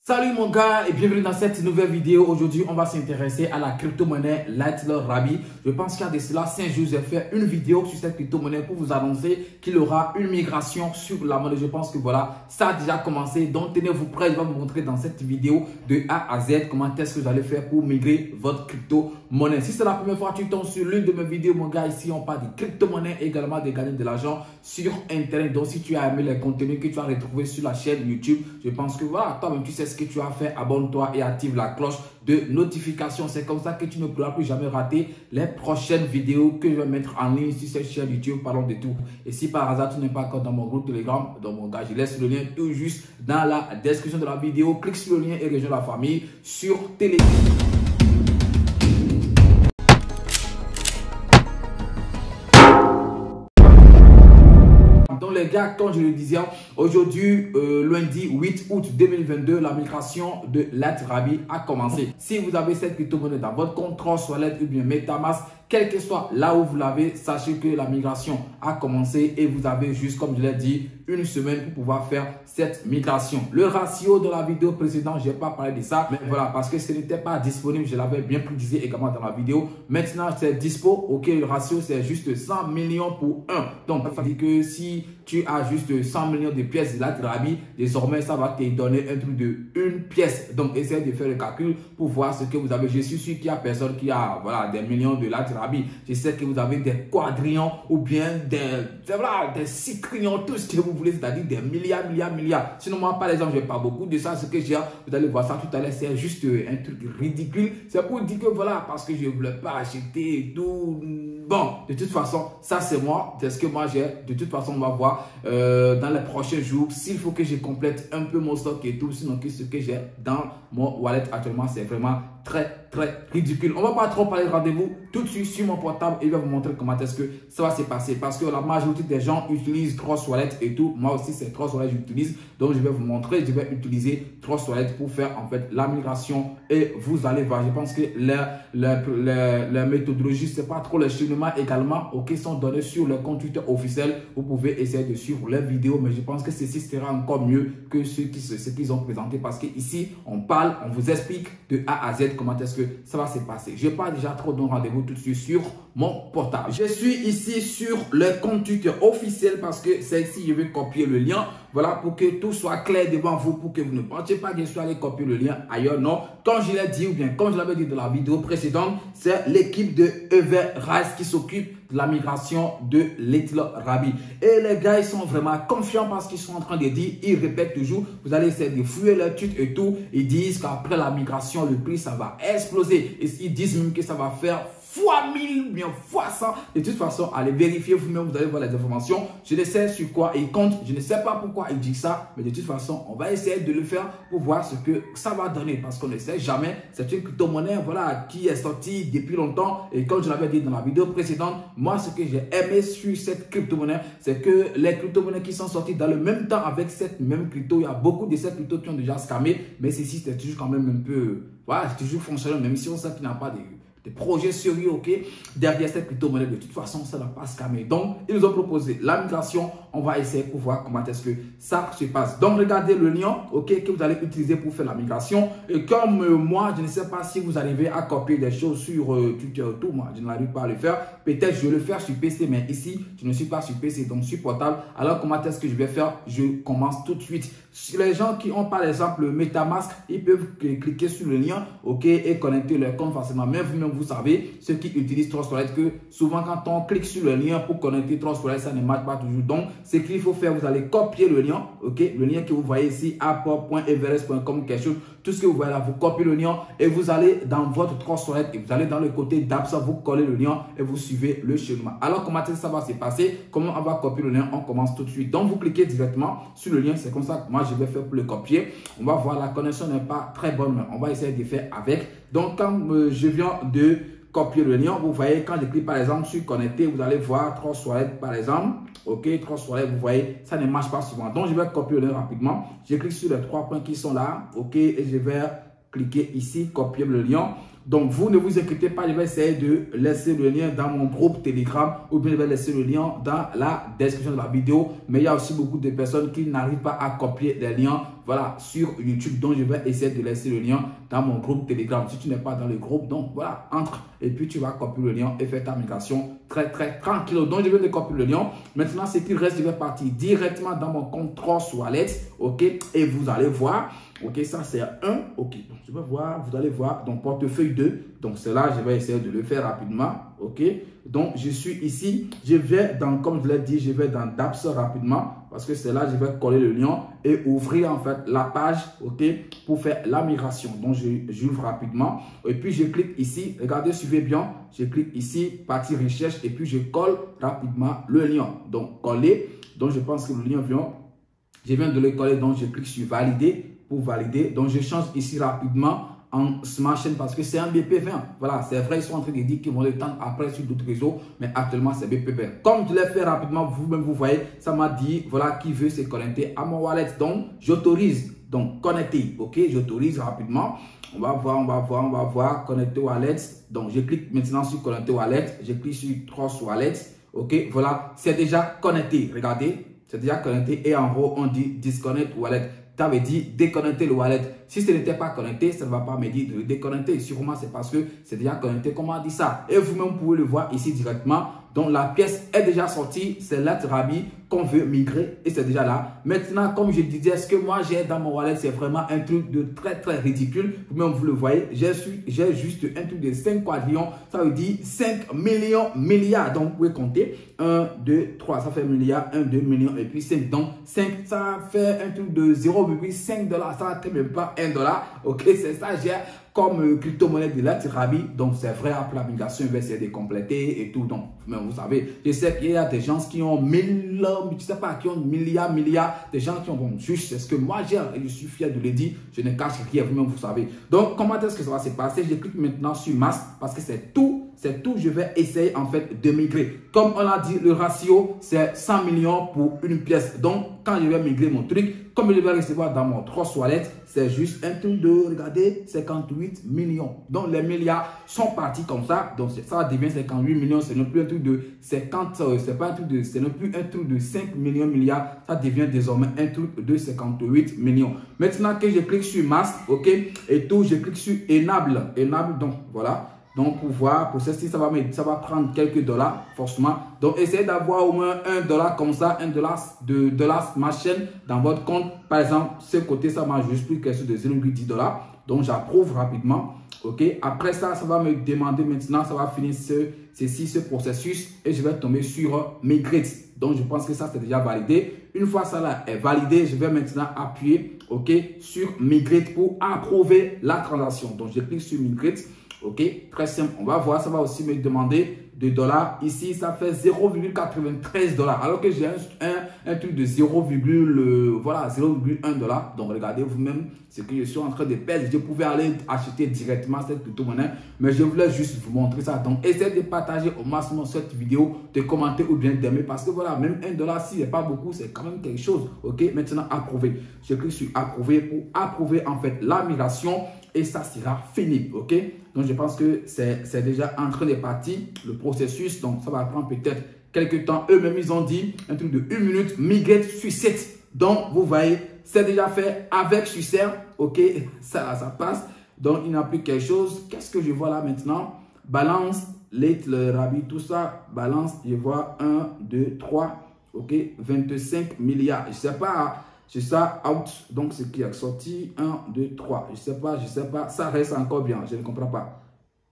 Salut mon gars et bienvenue dans cette nouvelle vidéo. Aujourd'hui, on va s'intéresser à la crypto-monnaie Little Rabi. Je pense qu'il y a de cela 5 jours, j'ai fait une vidéo sur cette crypto-monnaie pour vous annoncer qu'il y aura une migration sur la monnaie. Je pense que voilà, ça a déjà commencé. Donc, tenez-vous prêts, je vais vous montrer dans cette vidéo de A à Z comment est-ce que vous allez faire pour migrer votre crypto-monnaie. Si c'est la première fois que tu tombes sur l'une de mes vidéos, mon gars, ici, on parle de crypto-monnaie et également de gagner de l'argent sur Internet. Donc, si tu as aimé les contenus que tu as retrouvés sur la chaîne YouTube, je pense que voilà, toi-même, tu sais ce que tu as fait. Abonne-toi et active la cloche de notification. C'est comme ça que tu ne pourras plus jamais rater les prochaines vidéos que je vais mettre en ligne sur cette chaîne YouTube. Parlons de tout. Et si par hasard, tu n'es pas encore dans mon groupe Telegram, donc mon gars, je laisse le lien tout juste dans la description de la vidéo. Clique sur le lien et rejoins la famille sur Telegram. Donc les gars, comme je le disais, aujourd'hui, lundi 8 août 2022, la migration de Little Rabi a commencé. Si vous avez cette crypto-monnaie dans votre compte Trust Wallet ou bien MetaMask, quel que soit là où vous l'avez, sachez que la migration a commencé et vous avez juste, comme je l'ai dit, une semaine pour pouvoir faire cette migration. Le ratio de la vidéo précédente, je n'ai pas parlé de ça, mais voilà, parce que ce n'était pas disponible, je l'avais bien précisé également dans la vidéo. Maintenant, c'est dispo, ok, le ratio, c'est juste 100 millions pour 1. Donc, ça veut dire que si tu as juste 100 millions de pièces de Little Rabi, désormais, ça va te donner un truc de une pièce. Donc, essayez de faire le calcul pour voir ce que vous avez. Je suis sûr qu'il y a personne qui a voilà, des millions de Little Rabi. Je sais que vous avez des quadrillions ou bien des ciquillions, tout ce que vous voulez, c'est-à-dire des milliards. Sinon, moi, par exemple, je n'ai pas beaucoup de ça. Ce que j'ai, vous allez voir ça tout à l'heure, c'est juste un truc ridicule. C'est pour dire que voilà, parce que je ne voulais pas acheter et tout. Bon, de toute façon, ça c'est moi, c'est ce que moi j'ai. De toute façon, on va voir dans les prochains jours s'il faut que je complète un peu mon stock et tout. Sinon, ce que j'ai dans mon wallet actuellement, c'est vraiment très ridicule. On va pas trop parler de rendez-vous tout de suite sur mon portable et je vais vous montrer comment est-ce que ça va se passer parce que la majorité des gens utilisent Trust Wallet et tout. Moi aussi c'est Trust Wallet que j'utilise, donc je vais vous montrer. Je vais utiliser Trust Wallet pour faire en fait la migration et vous allez voir. Je pense que la méthodologie, c'est pas trop les cheminements également qui sont donnés sur le compte Twitter officiel. Vous pouvez essayer de suivre les vidéos, mais je pense que ceci sera encore mieux que ce qu'ils ont présenté parce que ici on parle, on vous explique de A à Z comment est-ce que ça va se passer. Je n'ai pas déjà trop de rendez-vous tout de suite sur mon portable. Je suis ici sur le compte Twitter officiel parce que c'est ici je vais copier le lien. Voilà, pour que tout soit clair devant vous, pour que vous ne pensiez pas que je suis allé copier le lien ailleurs. Non, comme je l'ai dit ou bien comme je l'avais dit dans la vidéo précédente, c'est l'équipe de Everrise qui s'occupe de la migration de Little Rabi. Et les gars, ils sont vraiment confiants parce qu'ils sont en train de dire, ils répètent toujours, vous allez essayer de fouiller leur tweet et tout. Ils disent qu'après la migration, le prix, ça va exploser. Et ils disent même que ça va faire fois 1000, bien fois 100. De toute façon, allez vérifier vous-même, vous allez voir les informations. Je ne sais sur quoi ils comptent, je ne sais pas pourquoi ils disent ça, mais de toute façon, on va essayer de le faire pour voir ce que ça va donner parce qu'on ne sait jamais. C'est une crypto-monnaie voilà, qui est sortie depuis longtemps et comme je l'avais dit dans la vidéo précédente, moi, ce que j'ai aimé sur cette crypto-monnaie, c'est que les crypto-monnaies qui sont sorties dans le même temps avec cette même crypto, il y a beaucoup de ces cryptos qui ont déjà scammé, mais ceci, c'est toujours quand même un peu, voilà, c'est toujours fonctionnel, même si on sait qu'il n'y a pas des projets sérieux, ok, derrière cette crypto-monnaie, de toute façon, ça ne va pas scammer. Donc, ils nous ont proposé la migration. On va essayer pour voir comment est-ce que ça se passe. Donc, regardez le lien, ok, que vous allez utiliser pour faire la migration. Et comme moi, je ne sais pas si vous arrivez à copier des choses sur Twitter et tout. Moi, je n'arrive pas à le faire. Peut-être je vais le faire sur PC, mais ici, je ne suis pas sur PC, donc sur portable. Alors, comment est-ce que je vais faire? Je commence tout de suite. Si les gens qui ont, par exemple, MetaMask, ils peuvent cliquer sur le lien, ok, et connecter leur compte facilement. Mais vous-même, vous savez, ceux qui utilisent Trust Wallet, que souvent quand on clique sur le lien pour connecter Trust Wallet, ça ne marche pas toujours. Donc, ce qu'il faut faire, vous allez copier le lien, ok, le lien que vous voyez ici, app.everest.com, quelque chose, tout ce que vous voyez là, vous copiez le lien et vous allez dans votre Trust Wallet et vous allez dans le côté d'apps, vous collez le lien et vous suivez le chemin. Alors, comment ça va se passer? Comment on va copier le lien? On commence tout de suite. Donc, vous cliquez directement sur le lien, c'est comme ça que moi je vais faire pour le copier. On va voir, la connexion n'est pas très bonne, mais on va essayer de faire avec. Donc, quand je viens de copier le lien, vous voyez, quand je clique par exemple sur connecter, vous allez voir Trust Wallet par exemple. Ok, Trust Wallet, vous voyez, ça ne marche pas souvent. Donc, je vais copier le lien rapidement. Je clique sur les 3 points qui sont là. Ok, et je vais cliquer ici, copier le lien. Donc, vous ne vous inquiétez pas, je vais essayer de laisser le lien dans mon groupe Telegram ou bien je vais laisser le lien dans la description de la vidéo. Mais il y a aussi beaucoup de personnes qui n'arrivent pas à copier des liens voilà, sur YouTube. Donc, je vais essayer de laisser le lien dans mon groupe Telegram. Si tu n'es pas dans le groupe, donc voilà, entre et puis tu vas copier le lien et faire ta migration très tranquille. Donc, je vais te copier le lien. Maintenant, ce qui reste, je vais partir directement dans mon compte Trust Wallet, ok, et vous allez voir. Ok, ça c'est un. Ok, donc je vais voir, vous allez voir, donc portefeuille 2. Donc cela, je vais essayer de le faire rapidement. Ok, donc je suis ici. Je vais dans, comme je l'ai dit, je vais dans Dapps rapidement. Parce que c'est là, je vais coller le lien et ouvrir en fait la page, ok, pour faire la migration. Donc j'ouvre rapidement. Et puis je clique ici. Regardez, suivez bien. Je clique ici, partie recherche. Et puis je colle rapidement le lien. Donc coller. Donc je pense que le lien vient. Je viens de le coller. Donc je clique sur valider. Pour valider, donc je change ici rapidement en Smart Chain parce que c'est un BP20. Voilà, c'est vrai, ils sont en train de dire qu'ils vont le tendre après sur d'autres réseaux, mais actuellement c'est BP20. Comme je l'ai fait rapidement, vous-même vous voyez, ça m'a dit, voilà, qui veut se connecter à mon wallet. Donc j'autorise, donc connecter, ok, j'autorise rapidement. On va voir, connecter wallet. Donc je clique maintenant sur connecter wallet, je clique sur Trust Wallet, ok, voilà, c'est déjà connecté, regardez, c'est déjà connecté et en haut on dit disconnect wallet. Ça veut dire déconnecter le wallet. Si ce n'était pas connecté, ça ne va pas me dire de le déconnecter. Sûrement, c'est parce que c'est déjà connecté. Comment on dit ça? Et vous-même pouvez le voir ici directement. Donc, la pièce est déjà sortie. C'est Let Rabi qu'on veut migrer et c'est déjà là. Maintenant, comme je disais, ce que moi j'ai dans mon wallet, c'est vraiment un truc de très ridicule. Vous-même, vous le voyez. J'ai juste un truc de 5 quadrillions. Ça veut dire 5 millions, milliards. Donc, vous pouvez compter. 1, 2, 3. Ça fait milliard. 1, 2 millions et puis 5. Donc, 5, ça fait un truc de 0,5 $. Ça ne fait même pas 1 $. Ok, c'est ça, j'ai comme crypto-monnaie de Let Rabi. Donc, c'est vrai, après la migration, il va essayer de compléter et tout. Donc, mais vous savez, je sais qu'il y a des gens qui ont 1000, je sais pas, qui ont milliards, des gens qui ont, bon, juste, c'est ce que moi j'ai, et je suis fier de le dire, je ne cache rien, vous-même, vous savez. Donc, comment est-ce que ça va se passer? Je clique maintenant sur Masse parce que c'est tout, je vais essayer en fait de migrer. Comme on l'a dit, le ratio, c'est 100 millions pour une pièce. Donc, quand je vais migrer mon truc, comme je vais recevoir dans mon Trust Wallet, c'est juste un truc de, regardez, 58 millions. Donc, les milliards sont partis comme ça. Donc, ça devient 58 millions. Ce n'est plus un truc de 50, c'est pas un truc de, ce n'est plus un truc de 5 millions milliards. Ça devient désormais un truc de 58 millions. Maintenant que je clique sur Mask, ok, et tout, je clique sur Enable. Enable, donc, voilà. Donc, pour voir, pour ceci, ça va prendre quelques dollars, forcément. Donc, essayez d'avoir au moins $1 comme ça, $1 de Smart Chain dans votre compte. Par exemple, ce côté, ça m'a juste pris quelque chose de 0,10 $. Donc, j'approuve rapidement. OK. Après ça, ça va me demander maintenant, ça va finir ce processus et je vais tomber sur Migrate. Donc, je pense que ça, c'est déjà validé. Une fois ça là est validé, je vais maintenant appuyer, OK, sur Migrate pour approuver la transaction. Donc, je clique sur Migrate. Ok, très simple. On va voir, ça va aussi me demander de dollars. Ici, ça fait 0,93 $. Alors que j'ai un truc de 0,1 $. Donc, regardez vous-même ce que je suis en train de perdre. Je pouvais aller acheter directement cette crypto-monnaie, mais je voulais juste vous montrer ça. Donc, essayez de partager au maximum cette vidéo, de commenter ou bien d'aimer parce que voilà, même $1, s'il n'est pas beaucoup, c'est quand même quelque chose. Ok, maintenant, approuver. Je clique sur approuver pour approuver en fait la migration et ça sera fini. Ok, donc je pense que c'est déjà en train de partir le processus. Donc, ça va prendre peut-être quelques temps. Eux-mêmes, ils ont dit un truc de 1 minute, migrate succès. Donc, vous voyez, c'est déjà fait avec succès. Ok, ça passe. Donc, il n'y a plus quelque chose. Qu'est-ce que je vois là maintenant? Balance, Let Rabi, tout ça. Balance, je vois 1, 2, 3. Ok, 25 milliards. Je ne sais pas. C'est ça, out. Donc, ce qui est sorti, 1, 2, 3. Je sais pas. Ça reste encore bien. Je ne comprends pas.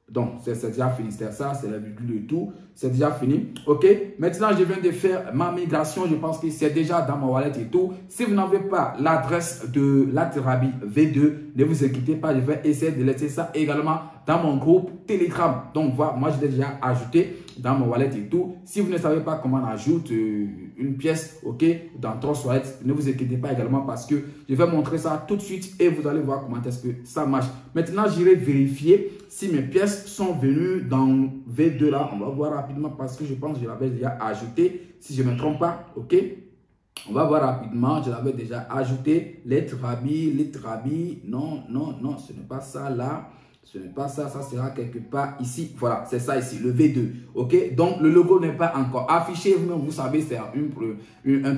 Donc, c'est déjà fini. C'est ça, c'est la virgule de tout. C'est déjà fini. OK. Maintenant, je viens de faire ma migration. Je pense que c'est déjà dans mon wallet et tout. Si vous n'avez pas l'adresse de Let Rabi V2, ne vous inquiétez pas. Je vais essayer de laisser ça également dans mon groupe Telegram. Donc, voilà, moi, je l'ai déjà ajouté dans mon wallet et tout. Si vous ne savez pas comment on ajoute une pièce, OK, dans Trust Wallet, ne vous inquiétez pas également parce que je vais montrer ça tout de suite et vous allez voir comment est-ce que ça marche. Maintenant, j'irai vérifier si mes pièces sont venues dans V2 là. On va voir rapidement parce que je pense que je l'avais déjà ajouté. Si je ne me trompe pas, OK. On va voir rapidement. Je l'avais déjà ajouté. Let Rabi. Non, ce n'est pas ça là. Ce n'est pas ça, ça sera quelque part ici. Voilà, c'est ça ici, le V2. OK, donc le logo n'est pas encore affiché. Vous savez, c'est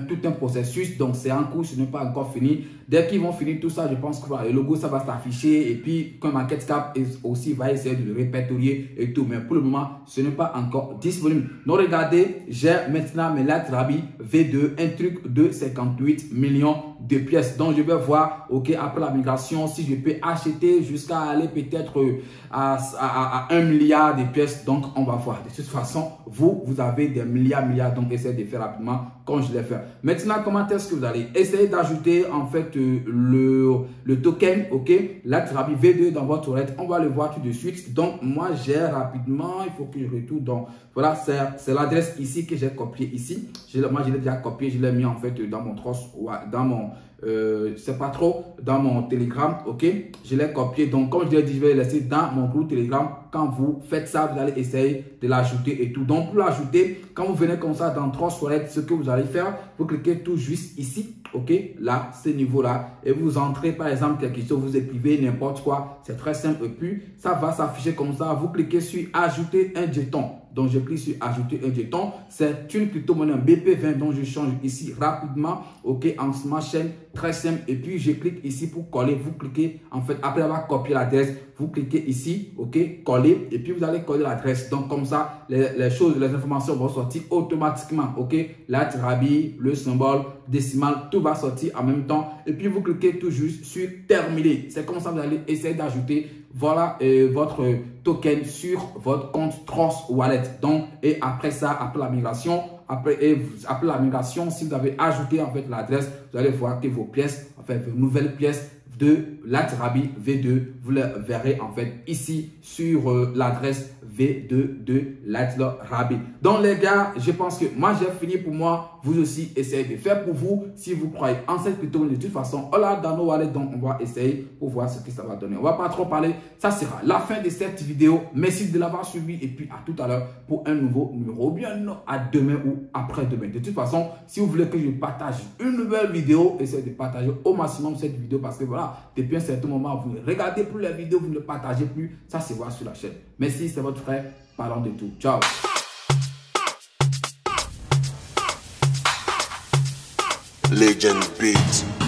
tout un processus. Donc, c'est en cours, ce n'est pas encore fini. Dès qu'ils vont finir tout ça, je pense que voilà, le logo, ça va s'afficher. Et puis, comme Market Cap aussi va essayer de le répertorier et tout. Mais pour le moment, ce n'est pas encore disponible. Donc, regardez, j'ai maintenant mes Light Rabi V2, un truc de 58 millions de pièces. Donc, je vais voir, ok, après la migration, si je peux acheter jusqu'à aller peut-être à 1 milliard de pièces. Donc, on va voir. De toute façon, vous avez des milliards. Donc, essayez de faire rapidement comme je l'ai fait. Maintenant, comment est-ce que vous allez essayer d'ajouter en fait le token, ok, Light Rabi V2 dans votre wallet. On va le voir tout de suite. Donc, moi, j'ai rapidement, il faut que je retourne. Donc, voilà, c'est l'adresse ici que j'ai copié ici. Moi, je l'ai déjà copié, je l'ai mis en fait dans mon trosse, dans mon, c'est pas trop, dans mon Telegram, ok. Je l'ai copié. Donc, comme je l'ai dit, je vais le laisser dans mon groupe Telegram. Quand vous faites ça, vous allez essayer de l'ajouter et tout. Donc, pour l'ajouter, quand vous venez comme ça dans Trust Wallet, ce que vous allez faire, vous cliquez tout juste ici, ok, là, ce niveau-là, et vous entrez par exemple quelque chose, vous écrivez n'importe quoi, c'est très simple. Et puis, ça va s'afficher comme ça. Vous cliquez sur ajouter un jeton. Donc, je clique sur ajouter un jeton. C'est une crypto-monnaie BP20 dont je change ici rapidement. Ok, en smart chain, très simple. Et puis, je clique ici pour coller. Vous cliquez, en fait, après avoir copié l'adresse, vous cliquez ici, ok, coller. Et puis, vous allez coller l'adresse. Donc, comme ça, les choses, les informations vont sortir automatiquement. Ok, Light Rabi, le symbole décimal, tout va sortir en même temps. Et puis, vous cliquez tout juste sur terminer. C'est comme ça que vous allez essayer d'ajouter voilà votre token sur votre compte Trust Wallet. Donc, et après ça, après la migration, après la migration, si vous avez ajouté en fait l'adresse, vous allez voir que vos pièces, en fait, vos nouvelles pièces de Light Rabi V2, vous les verrez en fait ici sur l'adresse V2 de Light Rabi. Donc les gars, je pense que moi j'ai fini pour moi. Vous aussi essayez de faire pour vous si vous croyez en cette crypto-monnaie. De toute façon, on l'a dans nos wallets, donc on va essayer pour voir ce que ça va donner. On va pas trop parler. Ça sera la fin de cette vidéo. Merci de l'avoir suivi et puis à tout à l'heure pour un nouveau numéro. Ou bien à demain ou après-demain. De toute façon, si vous voulez que je partage une nouvelle vidéo, essayez de partager au maximum cette vidéo parce que voilà, depuis un certain moment, vous ne regardez plus les vidéos, vous ne partagez plus. Ça se voit sur la chaîne. Merci, c'est votre frère. Parlons de tout. Ciao. Legend Beat.